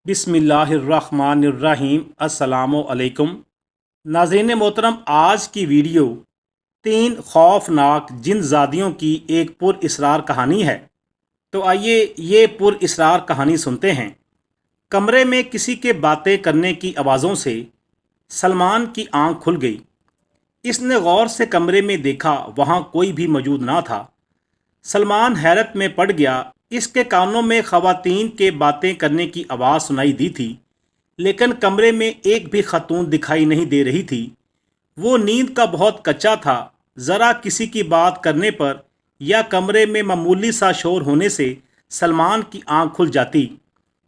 बिस्मिल्लाहिर्रहमानिर्रहीम। अस्सलामुअलैकुम नाज़रीन मोहतरम, आज की वीडियो 3 खौफनाक जिनज़ादियों की एक पुरइसरार कहानी है। तो आइए ये पुरइसरार कहानी सुनते हैं। कमरे में किसी के बातें करने की आवाज़ों से सलमान की आंख खुल गई। इसने गौर से कमरे में देखा, वहाँ कोई भी मौजूद ना था। सलमान हैरत में पड़ गया। इसके कानों में ख़वातीन के बातें करने की आवाज़ सुनाई दी थी, लेकिन कमरे में एक भी खातून दिखाई नहीं दे रही थी। वो नींद का बहुत कच्चा था। ज़रा किसी की बात करने पर या कमरे में मामूली सा शोर होने से सलमान की आंख खुल जाती।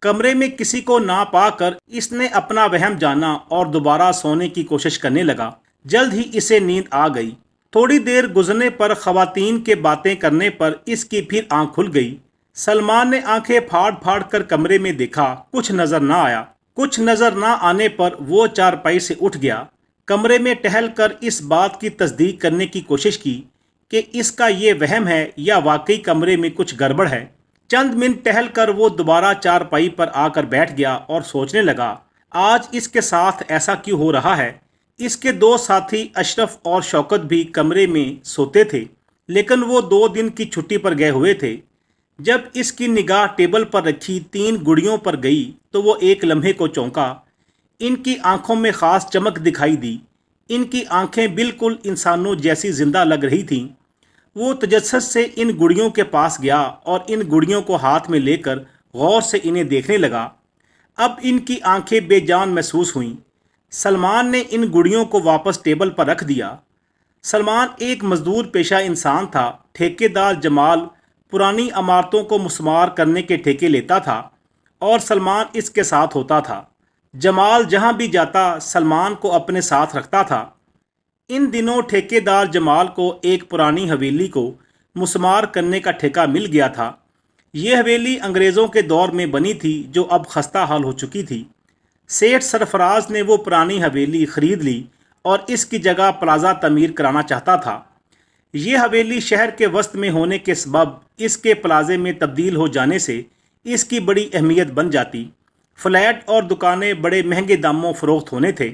कमरे में किसी को ना पाकर इसने अपना वहम जाना और दोबारा सोने की कोशिश करने लगा। जल्द ही इसे नींद आ गई। थोड़ी देर गुजरने पर ख़वातीन के बातें करने पर इसकी फिर आंख खुल गई। सलमान ने आंखें फाड़ फाड़ कर कमरे में देखा, कुछ नजर ना आया। कुछ नजर ना आने पर वो चारपाई से उठ गया। कमरे में टहल कर इस बात की तस्दीक करने की कोशिश की कि इसका ये वहम है या वाकई कमरे में कुछ गड़बड़ है। चंद मिनट टहल कर वो दोबारा चारपाई पर आकर बैठ गया और सोचने लगा, आज इसके साथ ऐसा क्यों हो रहा है। इसके 2 साथी अशरफ और शौकत भी कमरे में सोते थे, लेकिन वो 2 दिन की छुट्टी पर गए हुए थे। जब इसकी निगाह टेबल पर रखी 3 गुड़ियों पर गई तो वो एक लम्हे को चौंका। इनकी आंखों में ख़ास चमक दिखाई दी। इनकी आंखें बिल्कुल इंसानों जैसी जिंदा लग रही थीं। वो तजस्सुस से इन गुड़ियों के पास गया और इन गुड़ियों को हाथ में लेकर गौर से इन्हें देखने लगा। अब इनकी आंखें बेजान महसूस हुईं। सलमान ने इन गुड़ियों को वापस टेबल पर रख दिया। सलमान एक मजदूर पेशा इंसान था। ठेकेदार जमाल पुरानी इमारतों को मुस्मार करने के ठेके लेता था और सलमान इसके साथ होता था। जमाल जहां भी जाता सलमान को अपने साथ रखता था। इन दिनों ठेकेदार जमाल को एक पुरानी हवेली को मुस्मार करने का ठेका मिल गया था। ये हवेली अंग्रेज़ों के दौर में बनी थी, जो अब खस्ता हाल हो चुकी थी। सेठ सरफराज ने वो पुरानी हवेली ख़रीद ली और इसकी जगह प्लाज़ा तमीर कराना चाहता था। ये हवेली शहर के वस्त में होने के सबब इसके प्लाज़े में तब्दील हो जाने से इसकी बड़ी अहमियत बन जाती। फ्लैट और दुकानें बड़े महंगे दामों फ़रोख्त होने थे।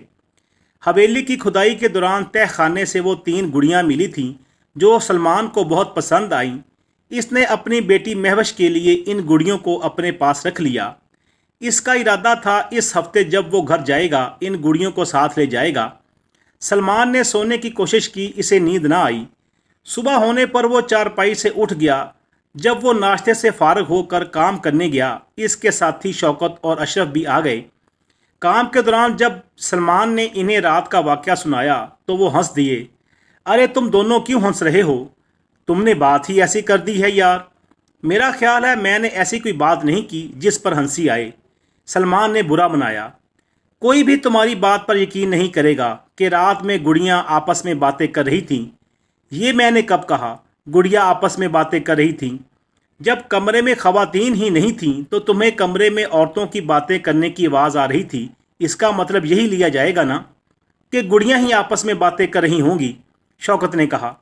हवेली की खुदाई के दौरान तह खाने से वो 3 गुड़ियाँ मिली थीं, जो सलमान को बहुत पसंद आईं। इसने अपनी बेटी महवश के लिए इन गुड़ियों को अपने पास रख लिया। इसका इरादा था इस हफ्ते जब वो घर जाएगा इन गुड़ियों को साथ ले जाएगा। सलमान ने सोने की कोशिश की, इसे नींद ना आई। सुबह होने पर वो चारपाई से उठ गया। जब वो नाश्ते से फारग होकर काम करने गया, इसके साथी शौकत और अशरफ भी आ गए। काम के दौरान जब सलमान ने इन्हें रात का वाक़या सुनाया तो वो हंस दिए। अरे तुम दोनों क्यों हंस रहे हो? तुमने बात ही ऐसी कर दी है यार। मेरा ख्याल है मैंने ऐसी कोई बात नहीं की जिस पर हंसी आए। सलमान ने बुरा मनाया। कोई भी तुम्हारी बात पर यकीन नहीं करेगा कि रात में गुड़ियाँ आपस में बातें कर रही थीं। ये मैंने कब कहा गुड़िया आपस में बातें कर रही थीं? जब कमरे में ख़वातीन ही नहीं थीं तो तुम्हें कमरे में औरतों की बातें करने की आवाज़ आ रही थी। इसका मतलब यही लिया जाएगा ना कि गुड़ियाँ ही आपस में बातें कर रही होंगी। शौकत ने कहा,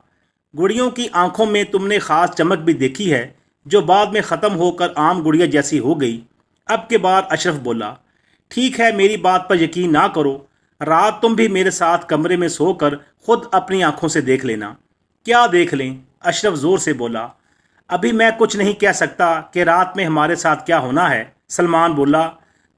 गुड़ियों की आंखों में तुमने ख़ास चमक भी देखी है, जो बाद में ख़त्म होकर आम गुड़िया जैसी हो गई। अब के बाद अशरफ बोला, ठीक है मेरी बात पर यकीन ना करो। रात तुम भी मेरे साथ कमरे में सोकर खुद अपनी आंखों से देख लेना। क्या देख लें? अशरफ ज़ोर से बोला। अभी मैं कुछ नहीं कह सकता कि रात में हमारे साथ क्या होना है। सलमान बोला,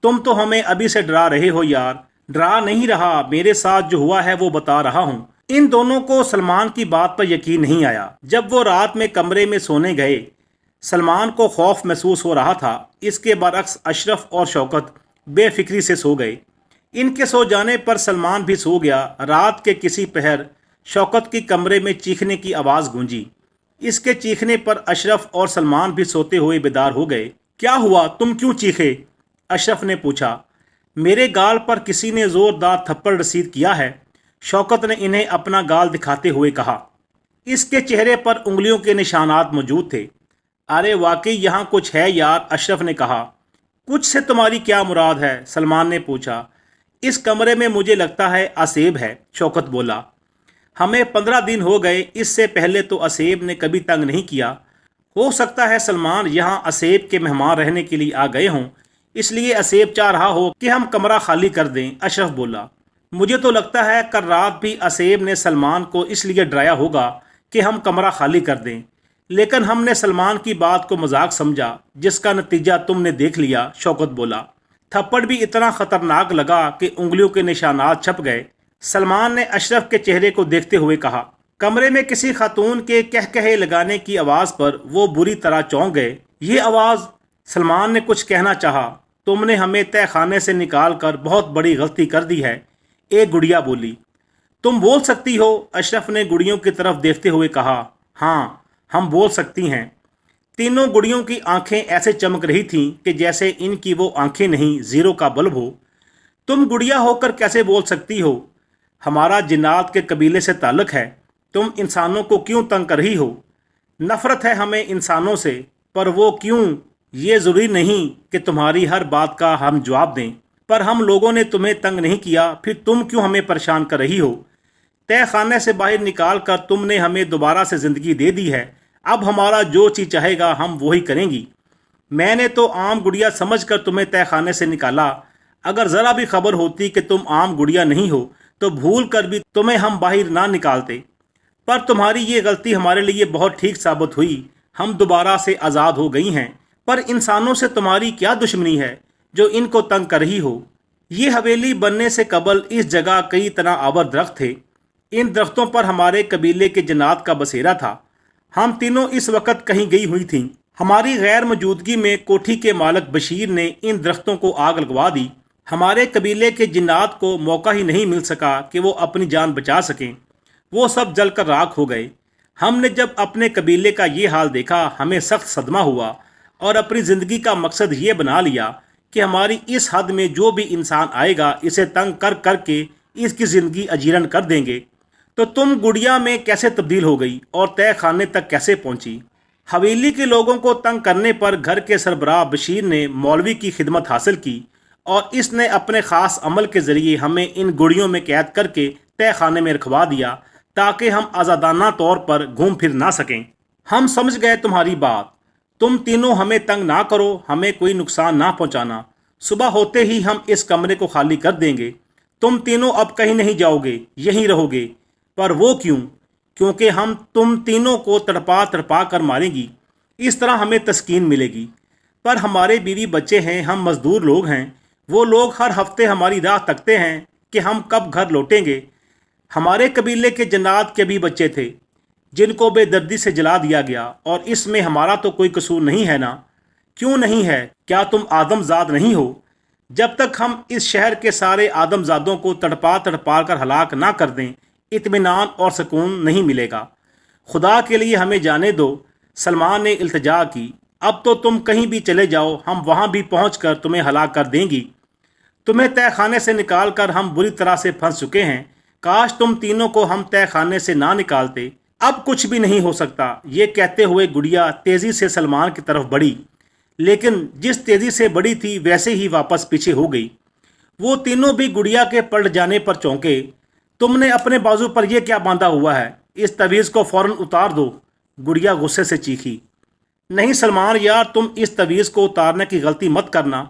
तुम तो हमें अभी से डरा रहे हो यार। डरा नहीं रहा, मेरे साथ जो हुआ है वो बता रहा हूँ। इन दोनों को सलमान की बात पर यकीन नहीं आया। जब वो रात में कमरे में सोने गए, सलमान को खौफ महसूस हो रहा था। इसके बरअक्स अशरफ और शौकत बेफिक्री से सो गए। इनके सो जाने पर सलमान भी सो गया। रात के किसी पहर शौकत की कमरे में चीखने की आवाज़ गूंजी। इसके चीखने पर अशरफ और सलमान भी सोते हुए बेदार हो गए। क्या हुआ, तुम क्यों चीखे? अशरफ ने पूछा। मेरे गाल पर किसी ने ज़ोरदार थप्पड़ रसीद किया है, शौकत ने इन्हें अपना गाल दिखाते हुए कहा। इसके चेहरे पर उंगलियों के निशानात मौजूद थे। अरे वाकई यहाँ कुछ है यार, अशरफ ने कहा। कुछ से तुम्हारी क्या मुराद है? सलमान ने पूछा। इस कमरे में मुझे लगता है असेब है, शौकत बोला। हमें 15 दिन हो गए, इससे पहले तो असेब ने कभी तंग नहीं किया। हो सकता है सलमान यहाँ असेब के मेहमान रहने के लिए आ गए हों, اس لیے اسیب چاہ رہا ہو کہ ہم کمرہ خالی کر دیں۔ اشرف بولا، مجھے تو لگتا ہے کل رات بھی اسیب نے سلمان کو اس لیے ڈرایا ہوگا کہ ہم کمرہ خالی کر دیں، لیکن ہم نے سلمان کی بات کو مذاق سمجھا، جس کا نتیجہ تم نے دیکھ لیا۔ شوکت بولا، تھپڑ بھی اتنا خطرناک لگا کہ انگلیوں کے نشانات چھپ گئے۔ سلمان نے اشرف کے چہرے کو دیکھتے ہوئے کہا۔ کمرے میں کسی خاتون کے کہکہے لگانے کی آواز پر وہ بری طرح چونک گئے۔ یہ آواز؟ سلمان نے کچھ کہنا چاہا۔ تم نے ہمیں تہہ خانے سے نکال کر بہت بڑی غلطی کر دی ہے، ایک گڑیا بولی۔ تم بول سکتی ہو، اشرف نے گڑیوں کی طرف دیکھتے ہوئے کہا۔ ہاں، ہم بول سکتی ہیں۔ تینوں گڑیوں کی آنکھیں ایسے چمک رہی تھیں کہ جیسے ان کی وہ آنکھیں نہیں، زیرو کا بلب ہو۔ تم گڑیا ہو کر کیسے بول سکتی ہو؟ ہمارا جنات کے قبیلے سے تعلق ہے۔ تم انسانوں کو کیوں تنگ کر رہی ہو؟ نفرت ہے ہمیں انسانوں سے، پر وہ کیوں؟ یہ ضروری نہیں کہ تمہاری ہر بات کا ہم جواب دیں، پر ہم لوگوں نے تمہیں تنگ نہیں کیا، پھر تم کیوں ہمیں پریشان کر رہی ہو؟ تہہ خانے سے باہر نکال کر تم نے ہمیں دوبارہ سے زندگی دے دی ہے، اب ہمارا جو چیز چاہے گا ہم وہی کریں گی۔ میں نے تو عام گڑیا سمجھ کر تمہیں تہہ خانے سے نکالا، اگر ذرا بھی خبر ہوتی کہ تم عام گڑیا نہیں ہو تو بھول کر بھی تمہیں ہم باہر نہ نکالتے، پر تمہاری یہ غلطی ہمارے لیے بہت ٹھیک ثابت ہوئی، ہم دوبارہ سے آزاد ہو گئی ہیں۔ پر انسانوں سے تمہاری کیا دشمنی ہے جو ان کو تنگ کر رہی ہو؟ یہ حویلی بننے سے قبل اس جگہ کئی تناء آور درخت تھے، ان درختوں پر ہمارے قبیلے کے جنات کا بسیرا تھا۔ ہم تینوں اس وقت کہیں گئی ہوئی تھیں۔ ہماری غیر موجودگی میں کوٹھی کے مالک بشیر نے ان درختوں کو آگ لگوا دی۔ ہمارے قبیلے کے جنات کو موقع ہی نہیں مل سکا کہ وہ اپنی جان بچا سکیں، وہ سب جل کر راکھ ہو گئے۔ ہم نے جب اپنے قبیلے کا یہ حال دیکھا ہمیں سخت صدمہ ہوا اور اپنی زندگی کا مقصد یہ بنا لیا کہ ہماری اس حد میں جو بھی انسان آئے گا اسے تنگ کر کر کے اس کی زندگی اجیرن کر دیں گے۔ تو تم گڑیا میں کیسے تبدیل ہو گئی اور تہہ خانے تک کیسے پہنچی؟ حویلی کے لوگوں کو تنگ کرنے پر گھر کے سربراہ بشیر نے مولوی کی خدمت حاصل کی اور اس نے اپنے خاص عمل کے ذریعے ہمیں ان گڑیوں میں قید کر کے تہہ خانے میں رکھوا دیا تاکہ ہم آزادانہ طور پر گھوم پھر نہ سکیں۔ ہم سمجھ گئے تمہاری بات، تم تینوں ہمیں تنگ نہ کرو، ہمیں کوئی نقصان نہ پہنچانا، صبح ہوتے ہی ہم اس کمرے کو خالی کر دیں گے، تم تینوں اب کہیں نہیں جاؤ گے، یہیں رہو گے۔ پر وہ کیوں؟ کیونکہ ہم تم تینوں کو تڑپا تڑپا کر ماریں گی، اس طرح ہمیں تسکین ملے گی۔ پر ہمارے بیوی بچے ہیں، ہم مزدور لوگ ہیں، وہ لوگ ہر ہفتے ہماری راہ تکتے ہیں کہ ہم کب گھر لوٹیں گے۔ ہمارے قبیلے کے جنات کے بھی بچے تھے جن کو بے دردی سے جلا دیا گیا، اور اس میں ہمارا تو کوئی قصور نہیں ہے نا؟ کیوں نہیں ہے؟ کیا تم آدم زاد نہیں ہو؟ جب تک ہم اس شہر کے سارے آدم زادوں کو تڑپا تڑپا کر ہلاک نہ کر دیں اطمینان اور سکون نہیں ملے گا۔ خدا کے لیے ہمیں جانے دو، سلمان نے التجا کی۔ اب تو تم کہیں بھی چلے جاؤ، ہم وہاں بھی پہنچ کر تمہیں ہلاک کر دیں گی۔ تمہیں تہہ خانے سے نکال کر ہم بری طرح سے پھنس چکے ہیں، کاش تم تینوں کو ہم تہہ خانے سے نہ نکالتے۔ اب کچھ بھی نہیں ہو سکتا۔ یہ کہتے ہوئے گڑیا تیزی سے سلمان کی طرف بڑھی، لیکن جس تیزی سے بڑھی تھی ویسے ہی واپس پیچھے ہو گئی۔ وہ تینوں بھی گڑیا کے پلٹ جانے پر چونکے۔ تم نے اپنے بازو پر یہ کیا باندھا ہوا ہے؟ اس تعویذ کو فوراً اتار دو، گڑیا غصے سے چیخی۔ نہیں سلمان یار، تم اس تعویذ کو اتارنے کی غلطی مت کرنا،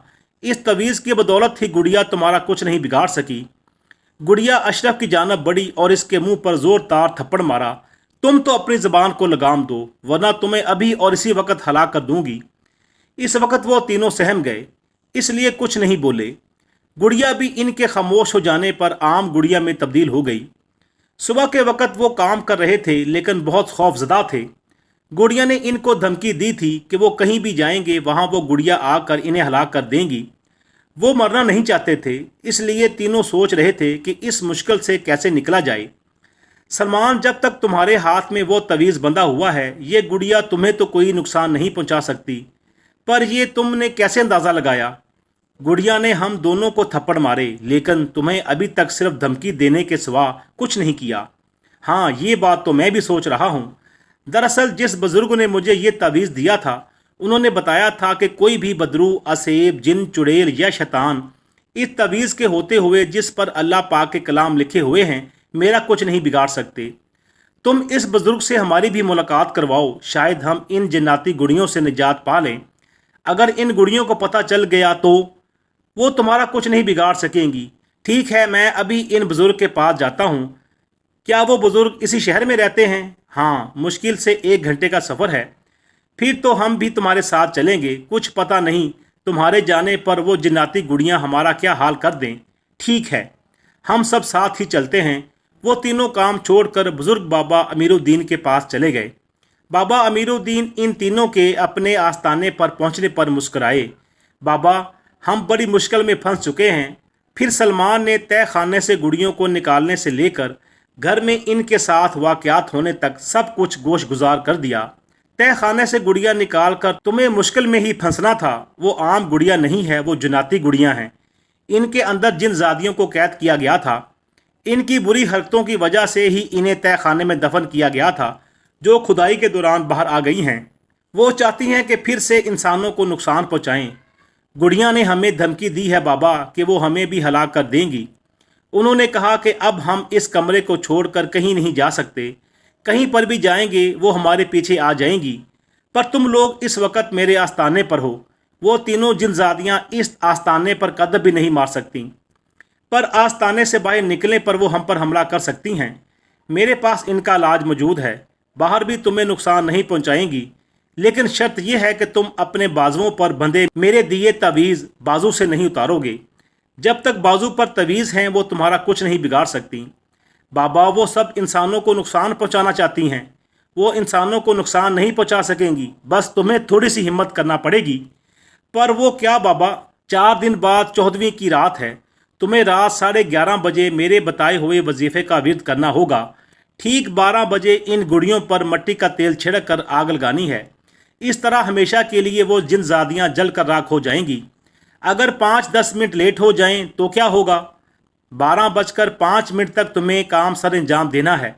اس تعویذ کی بدولت ہی گڑیا تمہارا کچھ نہیں بگاڑ سکی۔ گڑیا اشرف کی جانب بڑھی اور اس کے منہ پر زور دار تھپڑ مارا۔ تم تو اپنی زبان کو لگام دو، ورنہ تمہیں ابھی اور اسی وقت ہلاک کر دوں گی۔ اس وقت وہ تینوں سہم گئے، اس لیے کچھ نہیں بولے۔ گڑیا بھی ان کے خاموش ہو جانے پر عام گڑیا میں تبدیل ہو گئی۔ صبح کے وقت وہ کام کر رہے تھے لیکن بہت خوف زدہ تھے۔ گڑیا نے ان کو دھمکی دی تھی کہ وہ کہیں بھی جائیں گے وہاں وہ گڑیا آ کر انہیں ہلاک کر دیں گی۔ وہ مرنا نہیں چاہتے تھے، اس لیے تینوں سوچ رہے تھے کہ اس مشکل سے کیسے نکلا جائے۔ سلمان، جب تک تمہارے ہاتھ میں وہ تعویذ بندھا ہوا ہے یہ گڑیا تمہیں تو کوئی نقصان نہیں پہنچا سکتی، پر یہ تم نے کیسے اندازہ لگایا؟ گڑیا نے ہم دونوں کو تھپڑ مارے لیکن تمہیں ابھی تک صرف دھمکی دینے کے سوا کچھ نہیں کیا۔ ہاں، یہ بات تو میں بھی سوچ رہا ہوں۔ دراصل جس بزرگ نے مجھے یہ تعویذ دیا تھا انہوں نے بتایا تھا کہ کوئی بھی بدرو، اسیب، جن، چڑیل یا شیطان اس تعویذ کے ہوتے ہوئے جس پر اللہ پاک کے کلام لکھے ہوئے ہیں میرا کچھ نہیں بگاڑ سکتے۔ تم اس بزرگ سے ہماری بھی ملاقات کرواؤ، شاید ہم ان جناتی گڑیوں سے نجات پا لیں۔ अगर इन गुड़ियों को पता चल गया तो वो तुम्हारा कुछ नहीं बिगाड़ सकेंगी। ठीक है, मैं अभी इन बुज़ुर्ग के पास जाता हूँ। क्या वो बुज़ुर्ग इसी शहर में रहते हैं? हाँ, मुश्किल से 1 घंटे का सफ़र है। फिर तो हम भी तुम्हारे साथ चलेंगे। कुछ पता नहीं तुम्हारे जाने पर वो जिन्नाती गुड़ियाँ हमारा क्या हाल कर दें। ठीक है, हम सब साथ ही चलते हैं। वो तीनों काम छोड़कर बुज़ुर्ग बाबा अमीरुद्दीन के पास चले गए। बाबा अमीरुद्दीन इन तीनों के अपने आस्थाने पर पहुंचने पर मुस्कुराए। बाबा, हम बड़ी मुश्किल में फंस चुके हैं। फिर सलमान ने तय खाने से गुड़ियों को निकालने से लेकर घर में इनके साथ वाक़यात होने तक सब कुछ गोश गुजार कर दिया। तय खाने से गुड़िया निकाल कर तुम्हें मुश्किल में ही फंसना था। वो आम गुड़िया नहीं है, वो जिन्नाती गुड़ियाँ हैं। इनके अंदर जिन ज़ादियों को कैद किया गया था। इनकी बुरी हरकतों की वजह से ही इन्हें तय खाने में दफन किया गया था, जो खुदाई के दौरान बाहर आ गई हैं। वो चाहती हैं कि फिर से इंसानों को नुकसान पहुँचाएँ। गुड़िया ने हमें धमकी दी है बाबा कि वो हमें भी हलाक कर देंगी। उन्होंने कहा कि अब हम इस कमरे को छोड़कर कहीं नहीं जा सकते। कहीं पर भी जाएंगे वो हमारे पीछे आ जाएंगी। पर तुम लोग इस वक्त मेरे आस्थाने पर हो। वो तीनों जिनजादियाँ इस आस्थाने पर कदम भी नहीं मार सकती, पर आस्थाने से बाहर निकलने पर वो हम पर हमला कर सकती हैं। मेरे पास इनका इलाज मौजूद है। बाहर भी तुम्हें नुकसान नहीं पहुंचाएंगी, लेकिन शर्त यह है कि तुम अपने बाजुओं पर बंधे मेरे दिए तवीज़ बाजू से नहीं उतारोगे। जब तक बाजू पर तवीज़ हैं वो तुम्हारा कुछ नहीं बिगाड़ सकती। बाबा, वो सब इंसानों को नुकसान पहुंचाना चाहती हैं। वो इंसानों को नुकसान नहीं पहुंचा सकेंगी, बस तुम्हें थोड़ी सी हिम्मत करना पड़ेगी। पर वो क्या बाबा? 4 दिन बाद 14वीं की रात है। तुम्हें रात 11:30 बजे मेरे बताए हुए वजीफे का विर्द करना होगा। ठीक 12 बजे इन गुड़ियों पर मट्टी का तेल छिड़क कर आग लगानी है। इस तरह हमेशा के लिए वो जिनजादियाँ जल कर राख हो जाएंगी। अगर 5-10 मिनट लेट हो जाएं तो क्या होगा? 12:05 तक तुम्हें काम सर अंजाम देना है।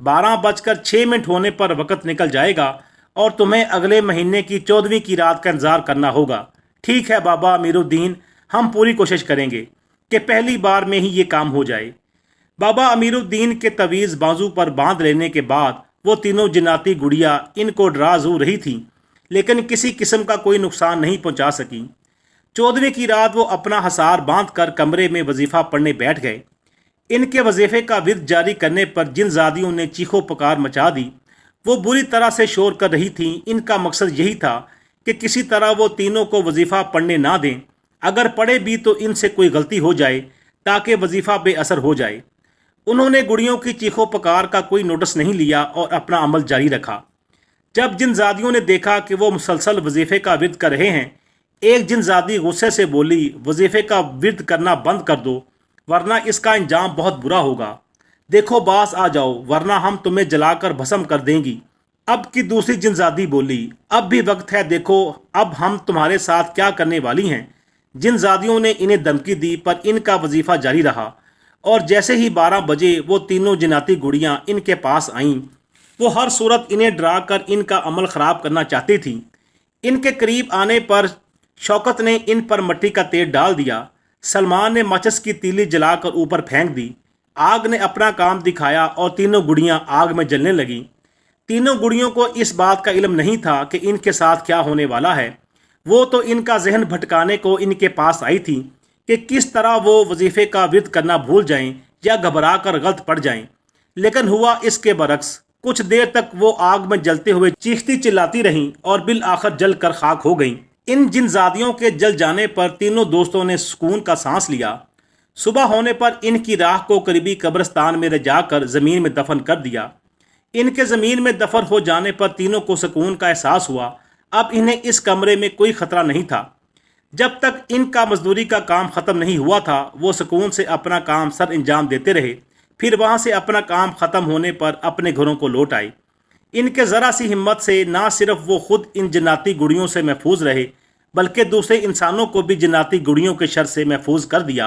12:06 होने पर वक़्त निकल जाएगा और तुम्हें अगले महीने की 14वीं की रात का इंतज़ार करना होगा। ठीक है बाबा अमीरुद्दीन, हम पूरी कोशिश करेंगे कि पहली बार में ही ये काम हो जाए। बाबा अमीरुद्दीन के तवीज़ बाजू पर बांध लेने के बाद वो तीनों जिन्नाती गुड़िया इनको डरा जरूर रही थी, लेकिन किसी किस्म का कोई नुकसान नहीं पहुंचा सकी। 14वीं की रात वो अपना हसार बांध कर कमरे में वजीफ़ा पढ़ने बैठ गए। इनके वजीफ़े का विर्द जारी करने पर जिन ज़ादियों ने चीखो पुकार मचा दी। वो बुरी तरह से शोर कर रही थीं। इनका मकसद यही था कि किसी तरह वो तीनों को वजीफ़ा पढ़ने ना दें। अगर पढ़े भी तो इनसे कोई गलती हो जाए ताकि वजीफ़ा बेअसर हो जाए। उन्होंने गुड़ियों की चीखो पुकार का कोई नोटिस नहीं लिया और अपना अमल जारी रखा। जब जिन ज़ादियों ने देखा कि वो मुसलसल वजीफ़े का विर्द कर रहे हैं, एक जिनजादी गुस्से से बोली, वजीफ़े का विर्द करना बंद कर दो, वरना इसका अंजाम बहुत बुरा होगा। देखो बास आ जाओ, वरना हम तुम्हें जलाकर भस्म कर देंगी। अब की दूसरी जिनजादी बोली, अब भी वक्त है, देखो अब हम तुम्हारे साथ क्या करने वाली हैं। जिनजादियों ने इन्हें धमकी दी, पर इनका वजीफ़ा जारी रहा और जैसे ही 12 बजे वो तीनों जिनाती गुड़ियाँ इनके पास आईं। वो हर सूरत इन्हें डरा कर इनका अमल ख़राब करना चाहती थीं। इनके करीब आने पर शौकत ने इन पर मट्टी का तेल डाल दिया। सलमान ने माचिस की तीली जलाकर ऊपर फेंक दी। आग ने अपना काम दिखाया और तीनों गुड़ियां आग में जलने लगीं। तीनों गुड़ियों को इस बात का इल्म नहीं था कि इनके साथ क्या होने वाला है। वो तो इनका जहन भटकाने को इनके पास आई थी कि किस तरह वो वजीफ़े का विर्द करना भूल जाएं या घबरा कर गलत पड़ जाएं। लेकिन हुआ इसके बरक्स। कुछ देर तक वो आग में जलते हुए चीखती चिल्लाती रहीं और बिल आखिर जल कर खाक हो गईं। इन जिनजादियों के जल जाने पर तीनों दोस्तों ने सुकून का सांस लिया। सुबह होने पर इनकी राख को करीबी कब्रिस्तान में रजा कर ज़मीन में दफन कर दिया। इनके ज़मीन में दफन हो जाने पर तीनों को सुकून का एहसास हुआ। अब इन्हें इस कमरे में कोई ख़तरा नहीं था। जब तक इनका मजदूरी का काम ख़त्म नहीं हुआ था, वो सुकून से अपना काम सर अंजाम देते रहे। फिर वहाँ से अपना काम ख़त्म होने पर अपने घरों को लौट आए। इनके ज़रा सी हिम्मत से ना सिर्फ वो खुद इन जिन्नाती गुड़ियों से महफूज रहे, बल्कि दूसरे इंसानों को भी जिन्नाती गुड़ियों के शर से महफूज कर दिया।